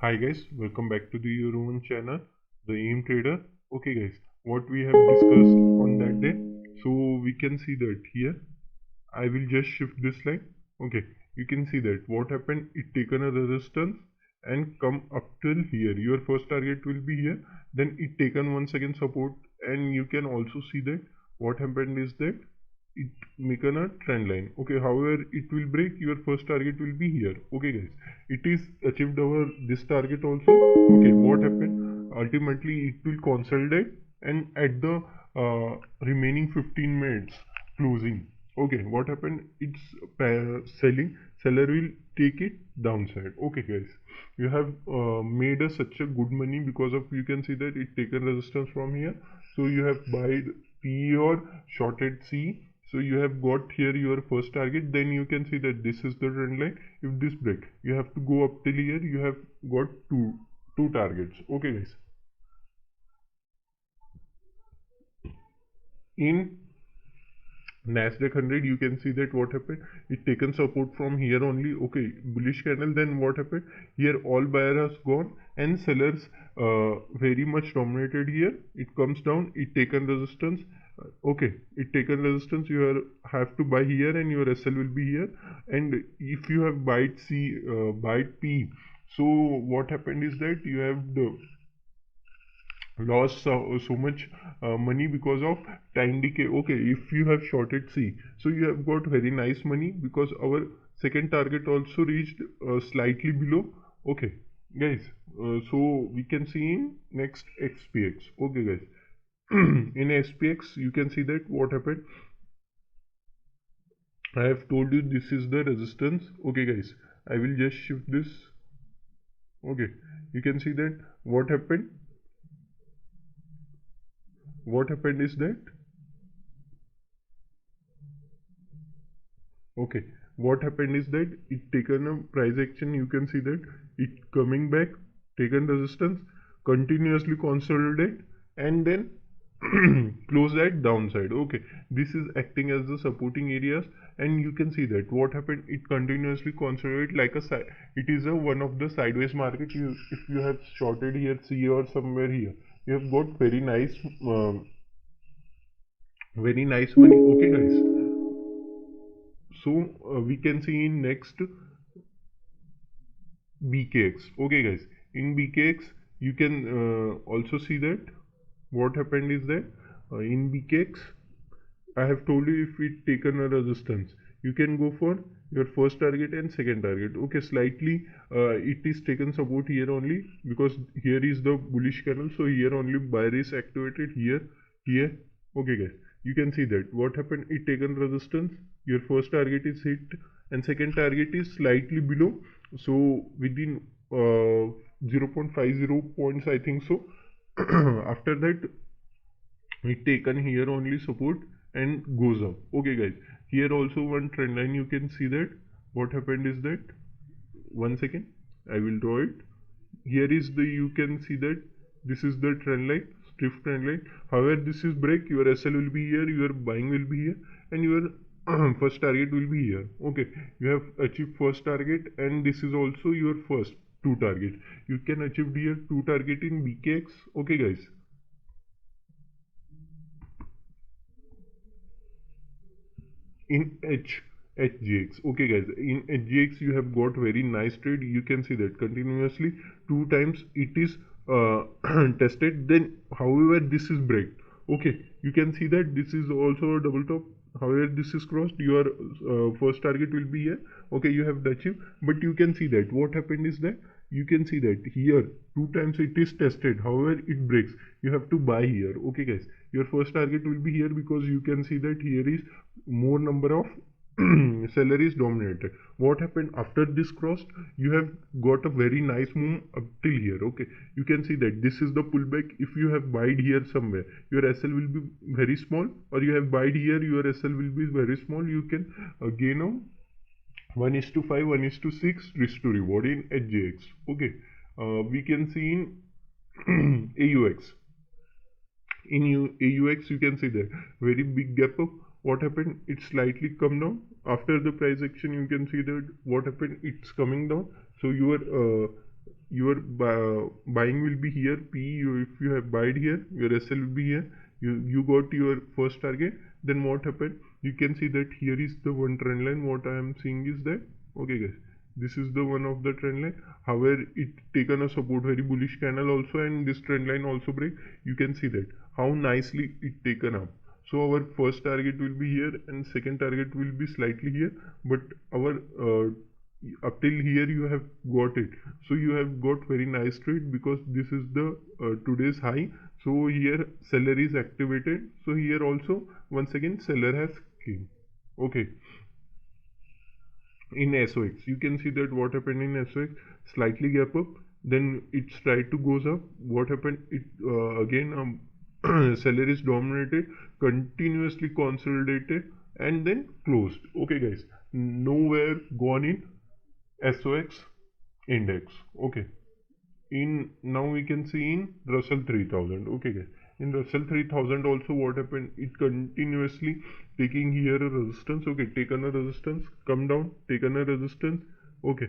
Hi guys, welcome back to the your own channel, the AIM Trader. Okay guys, what we have discussed on that day. So we can see that here. I will just shift this line. Okay, you can see that what happened. It taken a resistance and come up till here. Your first target will be here. Then it taken once again support, and you can also see that what happened is that it making a trend line. Okay, however it will break, your first target will be here. Okay guys, it is achieved our this target also. Okay, what happened, ultimately it will consolidate, and at the remaining 15 minutes closing, okay, what happened, it's selling, seller will take it downside. Okay guys, you have made a such a good money because of, you can see that it taken resistance from here. So you have buy P or shorted C. So you have got here your first target. Then you can see that this is the trend line. If this break, you have to go up till here. You have got two targets. Okay guys, in Nasdaq 100, you can see that what happened, it taken support from here only. Okay, bullish candle. Then what happened here, all buyer has gone and sellers very much dominated here. It comes down, it taken resistance. Okay, it taken resistance, you have to buy here, and your SL will be here. And if you have bite C, bite P, so what happened is that you have the lost so much money because of time decay. Okay, if you have shorted C, so you have got very nice money because our second target also reached slightly below. Okay guys, so we can see in next SPX. Okay guys, in SPX you can see that what happened, I have told you this is the resistance. Okay guys, I will just shift this. Okay, you can see that what happened is that, okay, what happened is that it taken a price action. You can see that it coming back, taken resistance, continuously consolidate, and then close at downside. Okay, this is acting as the supporting areas, and you can see that what happened, it continuously consolidate like a side. It is a one of the sideways market. You, if you have shorted here C or somewhere here, you have got very nice money. Okay guys, so we can see in next BKX. Okay guys, in BKX you can also see that what happened is that in BKX I have told you, if it taken a resistance, you can go for your first target and second target. Okay, slightly it is taken support here only because here is the bullish candle. So here only buyer is activated here, here. Okay guys, you can see that what happened, it taken resistance. Your first target is hit and second target is slightly below. So within 0.50 points, I think so. After that, it taken here only support and goes up. Okay guys, here also one trend line. You can see that what happened is that, one second, I will draw it. Here is the, you can see that this is the trend line, stiff trend line. However, this is break, your SL will be here, your buying will be here, and your first target will be here. Okay, you have achieved first target, and this is also your first two target. You can achieve here two target in BKX. Okay guys, in HGX. Okay guys, in HGX you have got very nice trade. You can see that continuously two times it is tested. Then however this is break. Okay, you can see that this is also a double top. However this is crossed, your first target will be here. Okay, you have achieved, but you can see that what happened is that, you can see that here two times it is tested, however it breaks, you have to buy here. Okay guys, your first target will be here because you can see that here is more number of seller is dominated. What happened after this crossed, you have got a very nice move up till here. Okay, you can see that this is the pullback. If you have buyed here somewhere, your SL will be very small, or you have buyed here, your SL will be very small. You can gain a 1:5, 1:6 risk to reward in HJX. Okay, we can see in AUX. In AUX you can see that very big gap up. What happened, it slightly come down after the price action. You can see that what happened, it's coming down. So your your buying will be here. If you have buyed here, your SL will be here. You got your first target. Then what happened? You can see that here is the one trend line. What I am seeing is that, okay guys, this is the one of the trend line. However, it taken a support, very bullish candle also, and this trend line also break. You can see that how nicely it taken up. So our first target will be here and second target will be slightly here, but our up till here you have got it. So you have got very nice trade because this is the today's high. So here seller is activated. So here also once again seller has came. Okay, in SOX you can see that what happened in SOX, slightly gap up, then it's tried to goes up. What happened, it again seller is dominated, continuously consolidated, and then closed. Okay guys, nowhere gone in SOX index. Okay, in now we can see in Russell 3000. Okay guys, in Russell 3000 also what happened, it continuously taking here a resistance. Okay, taken a resistance, come down, taken a resistance. Okay,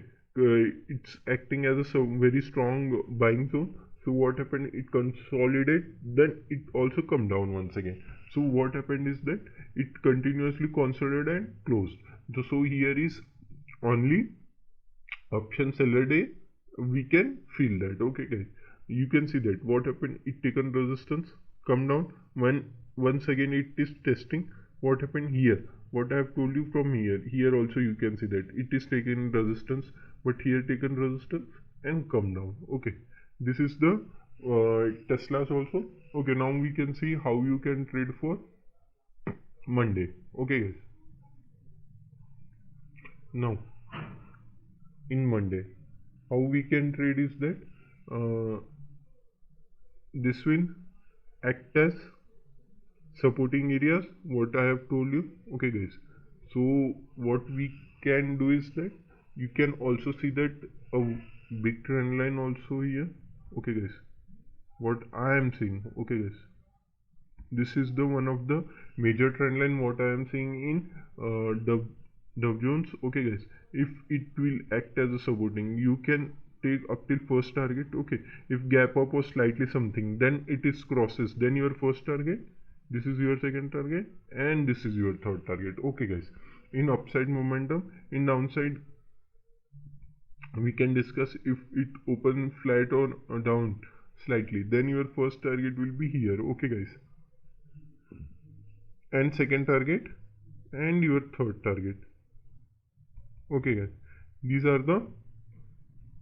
it's acting as a very strong buying zone. So what happened, it consolidate, then it also come down once again. So what happened is that it continuously consolidated and closed. So here is only option seller day, we can feel that. Okay guys, you can see that what happened, it taken resistance, come down, when once again it is testing. What happened here, what I have told you, from here also you can see that it is taken resistance, but here taken resistance and come down. Okay, this is the Teslas also. Okay, now we can see how you can trade for Monday. Okay guys, now in Monday, how we can trade is that uh, this will act as supporting areas, what I have told you. Okay guys, so what we can do is that you can also see that a big trend line also here. Okay guys, what I am seeing. Okay guys, this is the one of the major trend line what I am seeing in Dow Jones. Okay guys, if it will act as a supporting, you can take up till first target. Okay, if gap up or slightly something, then it is crosses, then your first target, this is your second target, and this is your third target. Okay guys, in upside momentum, in downside we can discuss if it open flat or down slightly, then your first target will be here. Okay guys, and second target and your third target. Okay guys, these are the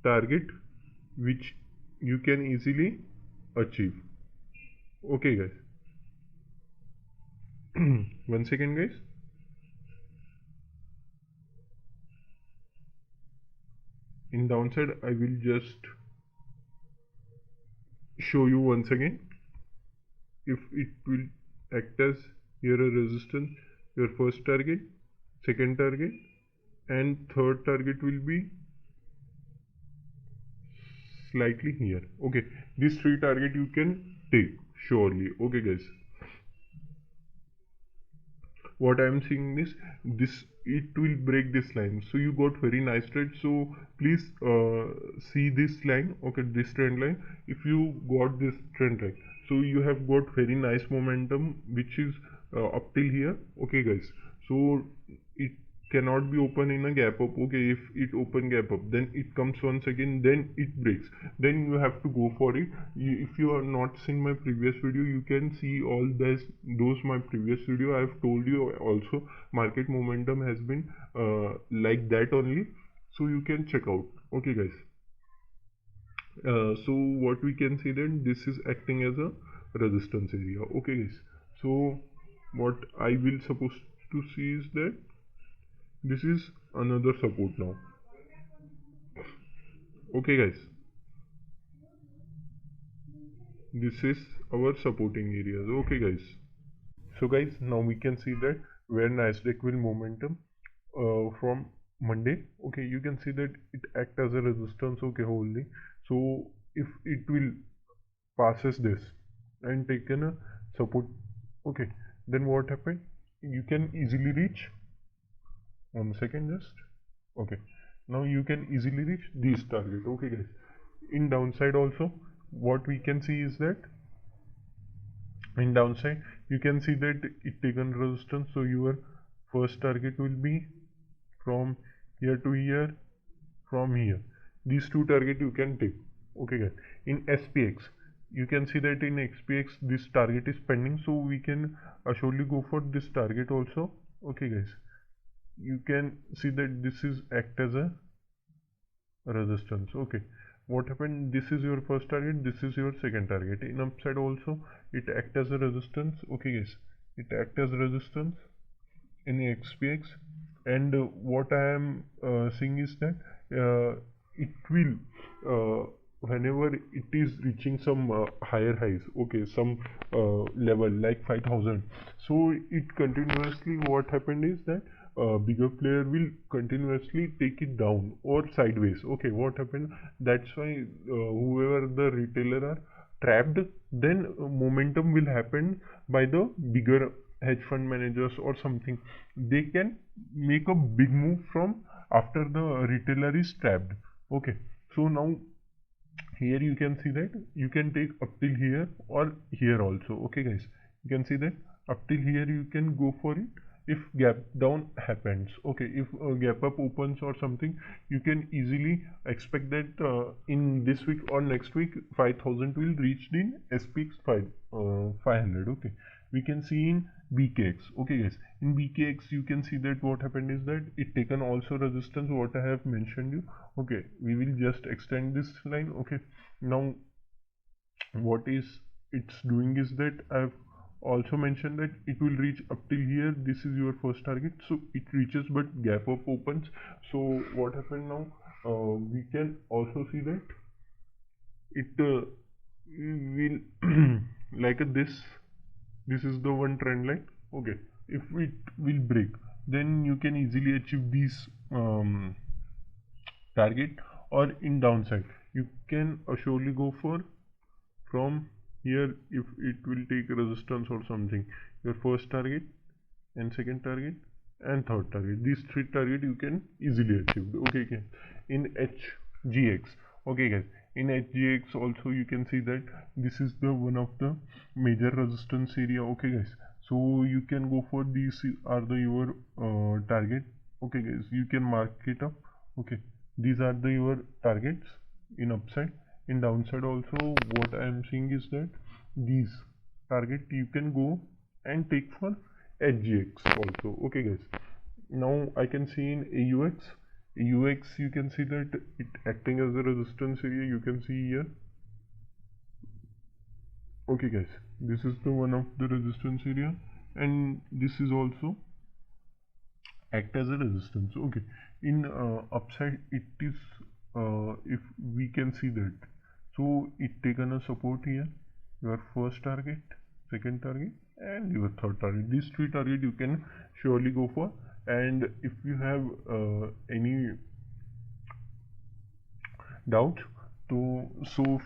target which you can easily achieve. Okay guys, one second guys. In downside I will just show you once again. If it will act as here a resistance, your first target, second target, and third target will be slightly here. Okay, these three target you can take surely. Okay guys, what I am seeing is this, it will break this line. So you got very nice trade. So please see this line. Okay, this trend line, if you got this trend line, so you have got very nice momentum which is up till here. Okay guys, so it cannot be open in a gap up. Okay, if it open gap up, then it comes once again, then it breaks, then you have to go for it. If you are not seen my previous video, you can see all this, those my previous video. I have told you also market momentum has been like that only, so you can check out. Okay guys, so what we can see, then this is acting as a resistance area. Okay guys, so what I will supposed to see is that this is another support now. Okay guys, this is our supporting areas. Okay guys, so guys, now we can see that where Nasdaq will momentum from Monday. Okay, you can see that it act as a resistance. Okay, wholly. So if it will passes this and taken a support, okay, then what happened, you can easily reach, 1 second just. Okay, now you can easily reach these target. Okay guys, In downside also, what we can see is that in downside you can see that it taken resistance. So your first target will be from here to here, from here. These two target you can take. Okay guys, in SPX you can see that in SPX this target is pending, so we can surely go for this target also. Okay guys, you can see that this is act as a resistance. Okay, what happened, this is your first target, this is your second target. In upside also it act as a resistance. Okay guys, it act as resistance in XPX. And what I am seeing is that it will whenever it is reaching some higher highs, okay, some level like 5000, so it continuously, what happened is that bigger player will continuously take it down or sideways. Okay, what happened, that's why whoever the retailer are trapped, then momentum will happen by the bigger hedge fund managers or something. They can make a big move from after the retailer is trapped. Okay, so now here you can see that you can take up till here or here also. Okay guys, you can see that up till here you can go for it if gap down happens. Okay, if gap up opens or something, you can easily expect that in this week or next week 5000 will reach in SPX 500. Okay, we can see in BKX. Okay guys, in BKX you can see that what happened is that it taken also resistance, what I have mentioned you. Okay, we will just extend this line. Okay, now what is it's doing is that I've also mentioned that it will reach up till here. This is your first target, so it reaches but gap up opens. So what happened now, we can also see that it will like this is the one trend line. Okay, if it will break, then you can easily achieve these target. Or in downside you can surely go for from here if it will take resistance or something, your first target and second target and third target, these three target you can easily achieve. Okay, okay. In HGX, okay guys, in HGX also you can see that this is the one of the major resistance area. Okay guys, so you can go for these are the your target. Okay guys, you can mark it up. Okay, these are the your targets in upside. In downside also what I am seeing is that these target you can go and take for HGX also. Okay guys, now I can see in AUX you can see that it acting as a resistance area, you can see here. Okay guys, this is the one of the resistance area, and this is also act as a resistance. Okay, in upside it is if we can see that, so it taken a support here, your first target, second target and your third target. These three target you can surely go for. And if you have any doubt, so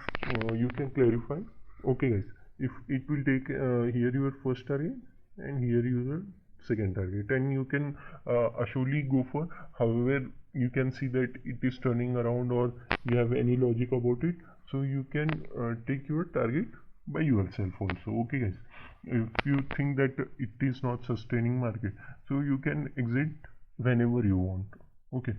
you can clarify. Okay guys, if it will take here your first target and here your second target, and you can surely go for. However, you can see that it is turning around or you have any logic about it, so you can take your target by yourself also. Okay guys, if you think that it is not sustaining market, so you can exit whenever you want. Okay,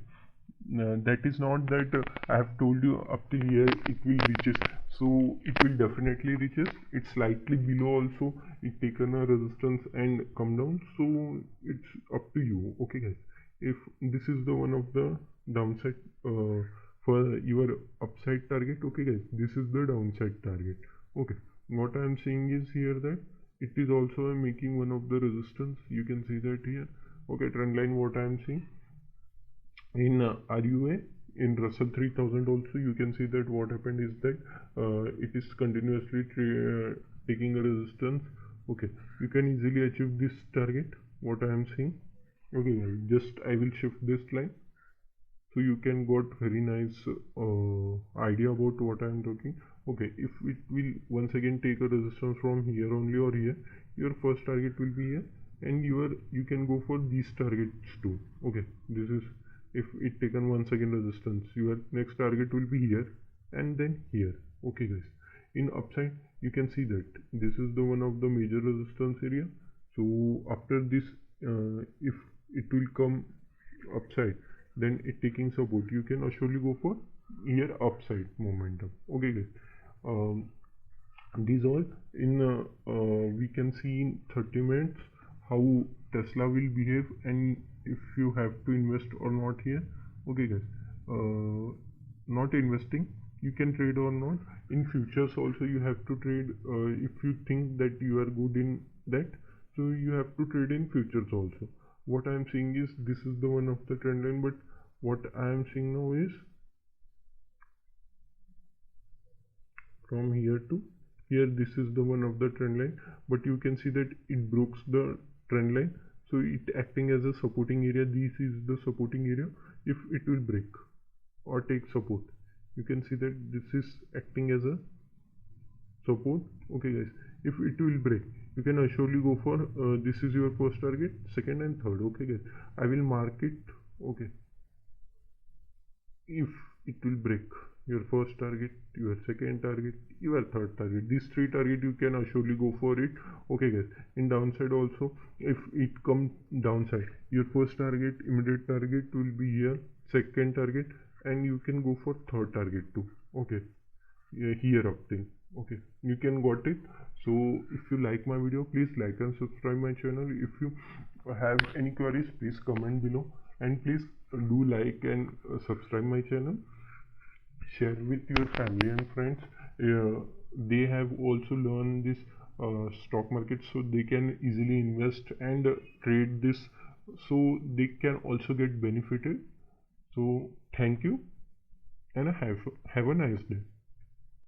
that is not that I have told you up till here it will reaches, so it will definitely reaches. It's slightly below also, it taken a resistance and come down, so it's up to you. Okay guys, if this is the one of the downside for your upside target. Okay guys, this is the downside target. Okay, what I am saying is here that it is also making one of the resistance, you can see that here. Okay, trend line what I am seeing in RUA, in Russell 3000 also you can see that what happened is that it is continuously taking a resistance. Okay, you can easily achieve this target what I am seeing. Okay, just I will shift this line so you can got very nice idea about what I am talking. Okay, if it will once again take a resistance from here only or here, your first target will be here, and you can go for these targets too. Okay, this is if it taken once again resistance, your next target will be here, and then here. Okay guys, in upside you can see that this is the one of the major resistance area. So after this, if it will come upside, then it taking support, you can surely go for here upside momentum. Okay guys, um, these all in we can see in 30 minutes how Tesla will behave, and if you have to invest or not here. Okay guys, not investing, you can trade or not. In futures also you have to trade, if you think that you are good in that, so you have to trade in futures also. What I am seeing is this is the one of the trend line, but what I am seeing now is from here to here, this is the one of the trend line, but you can see that it breaks the trend line, so it acting as a supporting area. This is the supporting area. If it will break or take support, you can see that this is acting as a support. Okay guys, if it will break, you can surely go for this is your first target, second and third. Okay guys, I will mark it. Okay, if it will break your first target, your second target, your third target, these three target, you can surely go for it. Okay guys, in downside also, if it comes downside, your first target, immediate target will be here, second target, and you can go for third target too. Okay, yeah, here up thing. Okay, you can got it. So if you like my video, please like and subscribe my channel. If you have any queries, please comment below, and please do like and subscribe my channel. Share with your family and friends. They have also learned this stock market, so they can easily invest and trade this, so they can also get benefited. So thank you, and have a nice day.